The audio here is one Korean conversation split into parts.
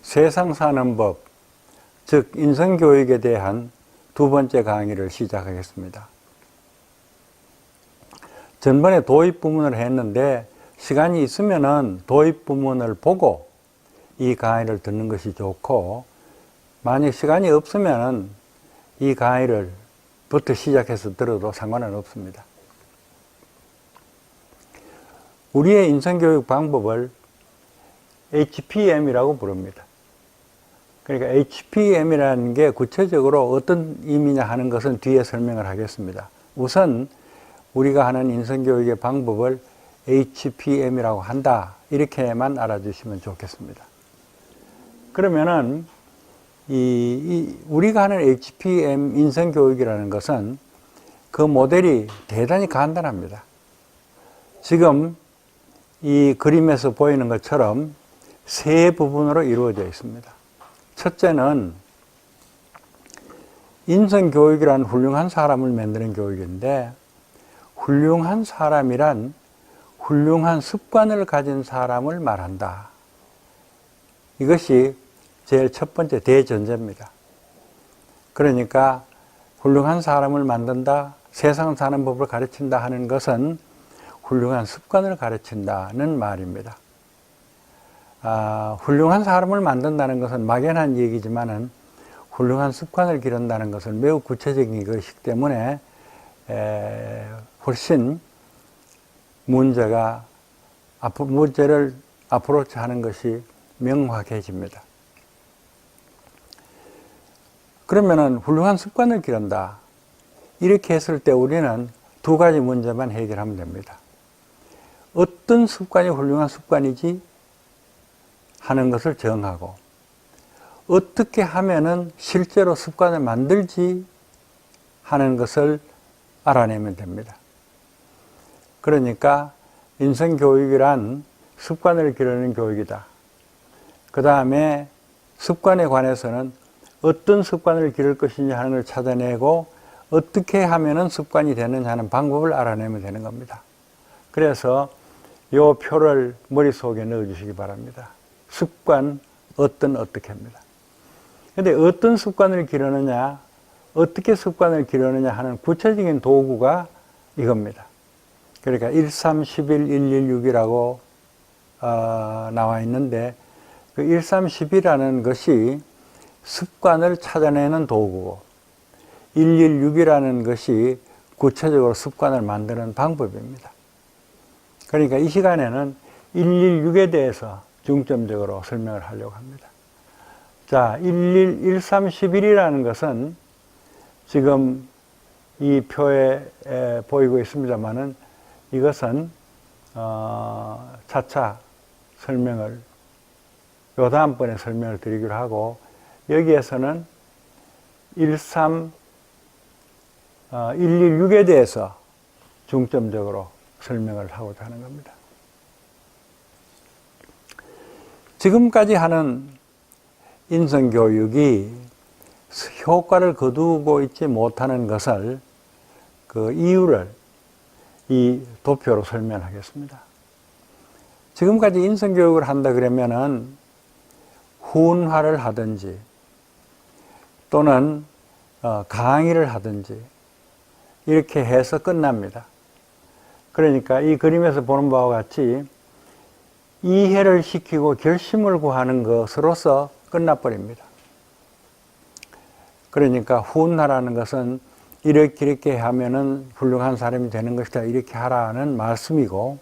세상 사는 법, 즉 인성교육에 대한 두 번째 강의를 시작하겠습니다. 전번에 도입 부문을 했는데 시간이 있으면은 도입 부문을 보고 이 강의를 듣는 것이 좋고, 만약 시간이 없으면은 이 강의를 부터 시작해서 들어도 상관은 없습니다. 우리의 인성교육 방법을 HPM이라고 부릅니다. 그러니까 HPM이라는 게 구체적으로 어떤 의미냐 하는 것은 뒤에 설명을 하겠습니다. 우선 우리가 하는 인성교육의 방법을 HPM이라고 한다, 이렇게만 알아주시면 좋겠습니다. 그러면은 우리가 하는 HPM 인성교육이라는 것은 그 모델이 대단히 간단합니다. 지금 이 그림에서 보이는 것처럼 세 부분으로 이루어져 있습니다. 첫째는 인성교육이란 훌륭한 사람을 만드는 교육인데, 훌륭한 사람이란 훌륭한 습관을 가진 사람을 말한다. 이것이 제일 첫 번째 대전제입니다. 그러니까 훌륭한 사람을 만든다, 세상 사는 법을 가르친다 하는 것은 훌륭한 습관을 가르친다는 말입니다. 훌륭한 사람을 만든다는 것은 막연한 얘기지만은 훌륭한 습관을 기른다는 것은 매우 구체적인 것이기 때문에 훨씬 문제를 어프로치하는 것이 명확해집니다. 그러면은 훌륭한 습관을 기른다, 이렇게 했을 때 우리는 두 가지 문제만 해결하면 됩니다. 어떤 습관이 훌륭한 습관이지 하는 것을 정하고, 어떻게 하면은 실제로 습관을 만들지 하는 것을 알아내면 됩니다. 그러니까 인성교육이란 습관을 기르는 교육이다. 그 다음에 습관에 관해서는 어떤 습관을 기를 것인지 하는 걸 찾아내고, 어떻게 하면은 습관이 되느냐 하는 방법을 알아내면 되는 겁니다. 그래서 이 표를 머릿속에 넣어 주시기 바랍니다. 습관, 어떻게 합니다. 근데 어떤 습관을 기르느냐, 어떻게 습관을 기르느냐 하는 구체적인 도구가 이겁니다. 그러니까 13-11-116이라고 나와 있는데, 그 13-11이라는 것이 습관을 찾아내는 도구고, 116이라는 것이 구체적으로 습관을 만드는 방법입니다. 그러니까 이 시간에는 116에 대해서 중점적으로 설명을 하려고 합니다. 자, 13-11이라는 것은 지금 이 표에 보이고 있습니다만은, 이것은 차차 설명을, 요 다음번에 설명을 드리기로 하고, 여기에서는 116에 대해서 중점적으로 설명을 하고자 하는 겁니다. 지금까지 하는 인성교육이 효과를 거두고 있지 못하는 것을, 그 이유를 이 도표로 설명하겠습니다. 지금까지 인성교육을 한다 그러면은 훈화를 하든지 또는 강의를 하든지 이렇게 해서 끝납니다. 그러니까 이 그림에서 보는 바와 같이 이해를 시키고 결심을 구하는 것으로서 끝나버립니다. 그러니까 훈화라는 것은 이렇게 하면은 훌륭한 사람이 되는 것이다, 이렇게 하라는 말씀이고,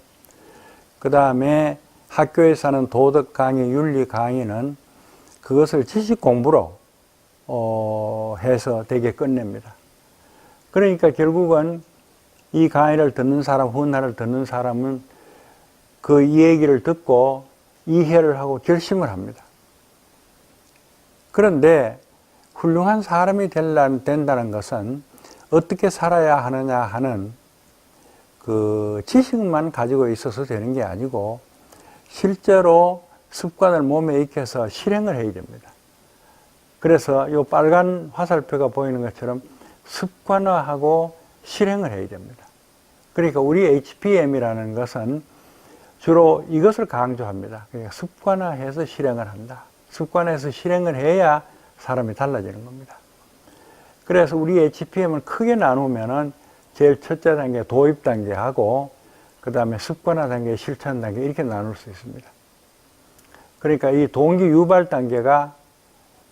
그 다음에 학교에서 하는 도덕 강의, 윤리 강의는 그것을 지식 공부로 해서 되게 끝냅니다. 그러니까 결국은 이 강의를 듣는 사람, 훈화를 듣는 사람은 그 얘기를 듣고 이해를 하고 결심을 합니다. 그런데 훌륭한 사람이 된다는 것은 어떻게 살아야 하느냐 하는 그 지식만 가지고 있어서 되는 게 아니고, 실제로 습관을 몸에 익혀서 실행을 해야 됩니다. 그래서 이 빨간 화살표가 보이는 것처럼 습관화하고 실행을 해야 됩니다. 그러니까 우리 HPM이라는 것은 주로 이것을 강조합니다. 그러니까 습관화해서 실행을 한다. 습관해서 실행을 해야 사람이 달라지는 겁니다. 그래서 우리 HPM을 크게 나누면은 제일 첫째 단계 도입 단계하고 그 다음에 습관화 단계, 실천 단계 이렇게 나눌 수 있습니다. 그러니까 이 동기 유발 단계가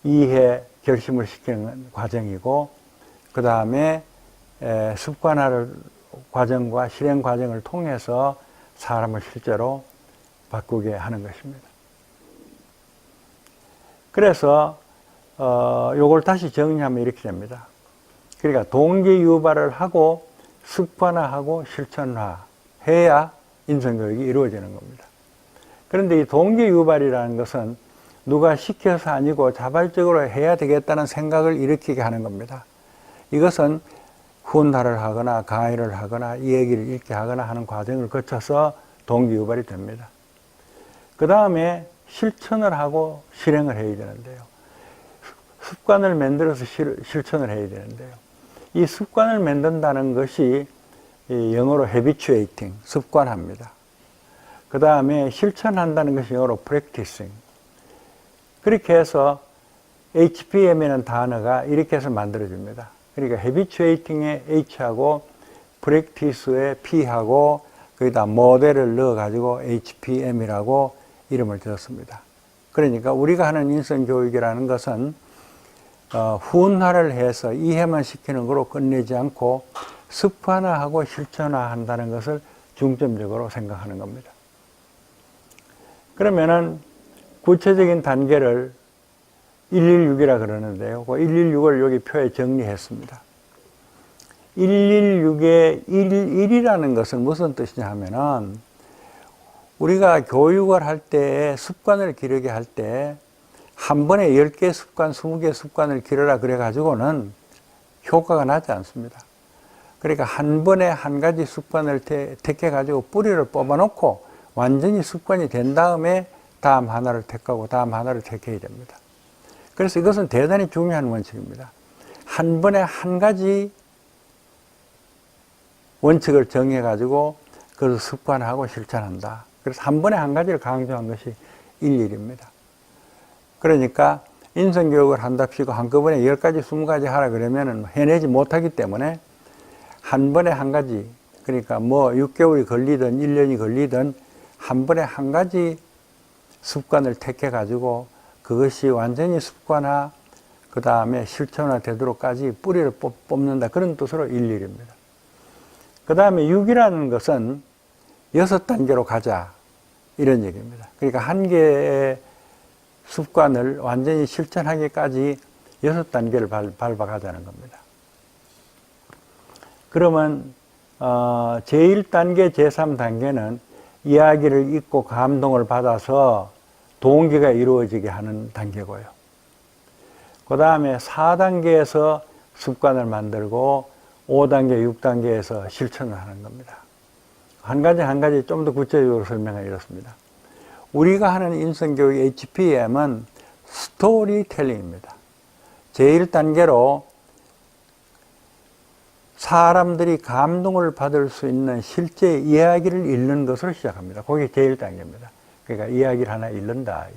이해, 결심을 시키는 과정이고 그 다음에 습관화를 과정과 실행 과정을 통해서 사람을 실제로 바꾸게 하는 것입니다. 그래서 요걸 다시 정리하면 이렇게 됩니다. 그러니까 동기 유발을 하고 습관화하고 실천화 해야 인성교육이 이루어지는 겁니다. 그런데 이 동기 유발이라는 것은 누가 시켜서 아니고 자발적으로 해야 되겠다는 생각을 일으키게 하는 겁니다. 이것은 훈화를 하거나 강의를 하거나 이 얘기를 읽게 하거나 하는 과정을 거쳐서 동기 유발이 됩니다. 그 다음에 실천을 하고 실행을 해야 되는데요. 습관을 만들어서 실천을 해야 되는데요. 이 습관을 만든다는 것이 영어로 habituating, 습관합니다. 그 다음에 실천한다는 것이 영어로 practicing. 그렇게 해서 HPM이라는 단어가 이렇게 해서 만들어집니다. 그러니까 habituating의 H하고 practice의 P하고 거기다 모델을 넣어가지고 HPM이라고 이름을 지었습니다. 그러니까 우리가 하는 인성교육이라는 것은 훈화를 해서 이해만 시키는 거로 끝내지 않고 습관화하고 실천화한다는 것을 중점적으로 생각하는 겁니다. 그러면은 구체적인 단계를 116이라 그러는데요. 그 116을 여기 표에 정리했습니다. 116의 1이라는 것은 무슨 뜻이냐 하면은 우리가 교육을 할 때 습관을 기르게 할 때 한 번에 10개 습관, 20개 습관을 기르라 그래가지고는 효과가 나지 않습니다. 그러니까 한 번에 한 가지 습관을 택해가지고 뿌리를 뽑아놓고 완전히 습관이 된 다음에 다음 하나를 택하고 다음 하나를 택해야 됩니다. 그래서 이것은 대단히 중요한 원칙입니다. 한 번에 한 가지 원칙을 정해가지고 그것을 습관하고 실천한다. 그래서 한 번에 한 가지를 강조한 것이 일일입니다. 그러니까 인성교육을 한답시고 한꺼번에 10가지, 20가지 하라 그러면 해내지 못하기 때문에 한 번에 한 가지, 그러니까 뭐 6개월이 걸리든 1년이 걸리든 한 번에 한 가지 습관을 택해가지고 그것이 완전히 습관화, 그 다음에 실천화 되도록까지 뿌리를 뽑는다. 그런 뜻으로 일일입니다. 그 다음에 6이라는 것은 6단계로 가자. 이런 얘기입니다. 그러니까 한 개의 습관을 완전히 실천하기까지 6단계를 밟아가자는 겁니다. 그러면 제1단계, 제3단계는 이야기를 읽고 감동을 받아서 동기가 이루어지게 하는 단계고요. 그 다음에 4단계에서 습관을 만들고 5단계, 6단계에서 실천을 하는 겁니다. 한 가지 좀 더 구체적으로 설명을 이렇습니다. 우리가 하는 인성교육 HPM은 스토리텔링입니다. 제1단계로 사람들이 감동을 받을 수 있는 실제 이야기를 읽는 것으로 시작합니다. 그게 제1단계입니다. 그러니까 이야기를 하나 읽는다.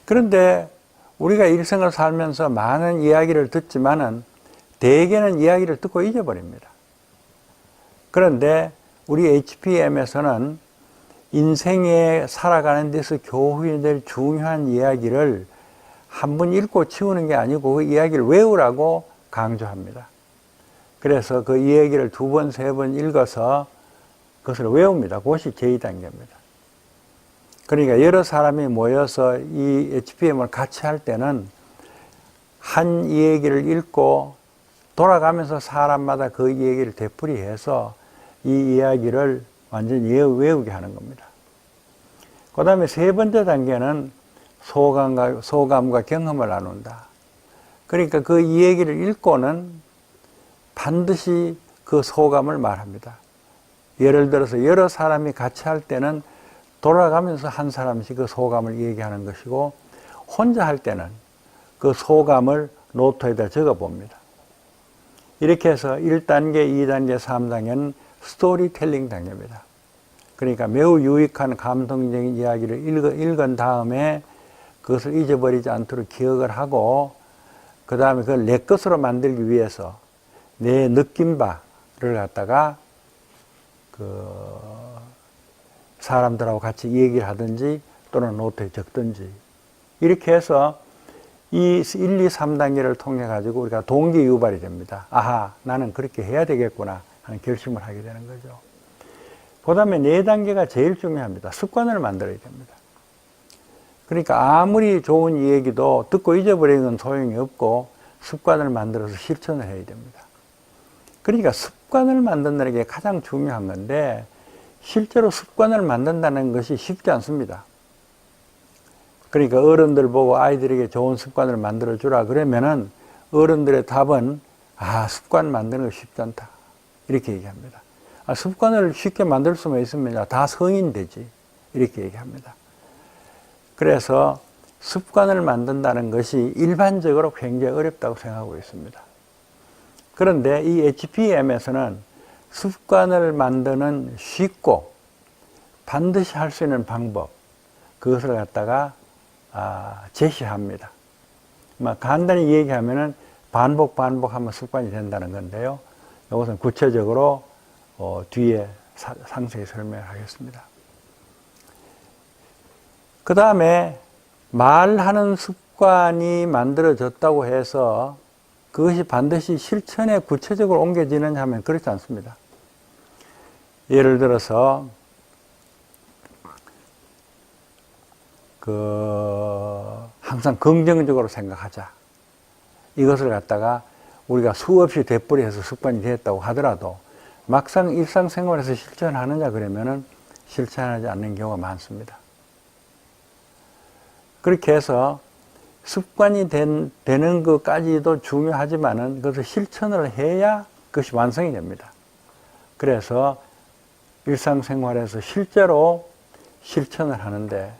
그런데 우리가 일생을 살면서 많은 이야기를 듣지만은 대개는 이야기를 듣고 잊어버립니다. 그런데 우리 HPM에서는 인생에 살아가는 데서 교훈이 될 중요한 이야기를 한 번 읽고 치우는 게 아니고 그 이야기를 외우라고 강조합니다. 그래서 그 이야기를 2번, 3번 읽어서 그것을 외웁니다. 그것이 제2단계입니다. 그러니까 여러 사람이 모여서 이 HPM을 같이 할 때는 한 이야기를 읽고 돌아가면서 사람마다 그 이야기를 되풀이해서 이 이야기를 완전히 외우게 하는 겁니다. 그 다음에 3번째 단계는 소감과 경험을 나눈다. 그러니까 그 이야기를 읽고는 반드시 그 소감을 말합니다. 예를 들어서 여러 사람이 같이 할 때는 돌아가면서 한 사람씩 그 소감을 얘기하는 것이고 혼자 할 때는 그 소감을 노트에다 적어봅니다. 이렇게 해서 1단계, 2단계, 3단계는 스토리텔링 단계입니다. 그러니까 매우 유익한 감동적인 이야기를 읽은 다음에 그것을 잊어버리지 않도록 기억을 하고 그 다음에 그걸 내 것으로 만들기 위해서 내 느낀 바를 갖다가 사람들하고 같이 얘기를 하든지 또는 노트에 적든지 이렇게 해서 이 1, 2, 3단계를 통해 가지고 우리가 동기 유발이 됩니다. 아하, 나는 그렇게 해야 되겠구나 하는 결심을 하게 되는 거죠. 그 다음에 4단계가 제일 중요합니다. 습관을 만들어야 됩니다. 그러니까 아무리 좋은 얘기도 듣고 잊어버리는 건 소용이 없고 습관을 만들어서 실천을 해야 됩니다. 그러니까 습관을 만든다는 게 가장 중요한 건데 실제로 습관을 만든다는 것이 쉽지 않습니다. 그러니까 어른들 보고 아이들에게 좋은 습관을 만들어 주라 그러면은 어른들의 답은 습관 만드는 거 쉽지 않다 이렇게 얘기합니다. 습관을 쉽게 만들 수만 있으면 다 성인 되지 이렇게 얘기합니다. 그래서 습관을 만든다는 것이 일반적으로 굉장히 어렵다고 생각하고 있습니다. 그런데 이 HPM에서는 습관을 만드는 쉽고 반드시 할 수 있는 방법, 그것을 갖다가 제시합니다. 간단히 얘기하면은 반복하면 습관이 된다는 건데요. 이것은 구체적으로 뒤에 상세히 설명을 하겠습니다. 그 다음에 말하는 습관이 만들어졌다고 해서 그것이 반드시 실천에 구체적으로 옮겨지느냐 하면 그렇지 않습니다. 예를 들어서 항상 긍정적으로 생각하자. 이것을 갖다가 우리가 수없이 되풀이해서 습관이 되었다고 하더라도 막상 일상생활에서 실천하느냐 그러면은 실천하지 않는 경우가 많습니다. 그렇게 해서 습관이 되는 것까지도 중요하지만은 그것을 실천을 해야 그것이 완성이 됩니다. 그래서 일상생활에서 실제로 실천을 하는데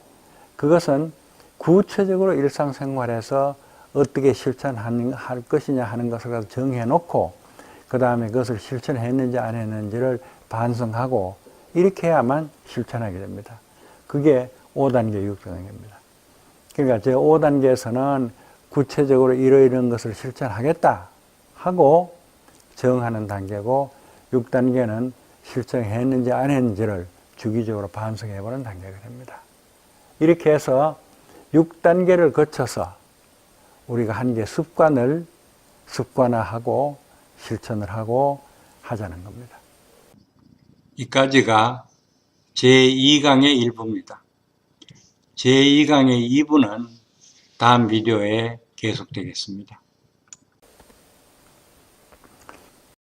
그것은 구체적으로 일상생활에서 어떻게 실천할 것이냐 하는 것을 정해 놓고 그 다음에 그것을 실천했는지 안 했는지를 반성하고 이렇게 해야만 실천하게 됩니다. 그게 5단계 6단계입니다. 그러니까 제 5단계에서는 구체적으로 이러이러한 것을 실천하겠다 하고 정하는 단계고 6단계는 실천했는지 안 했는지를 주기적으로 반성해보는 단계가 됩니다. 이렇게 해서 6단계를 거쳐서 우리가 한 개 습관을 습관화하고 실천을 하고 하자는 겁니다. 이까지가 제2강의 일부입니다. 제2강의 2부는 다음 비디오에 계속되겠습니다.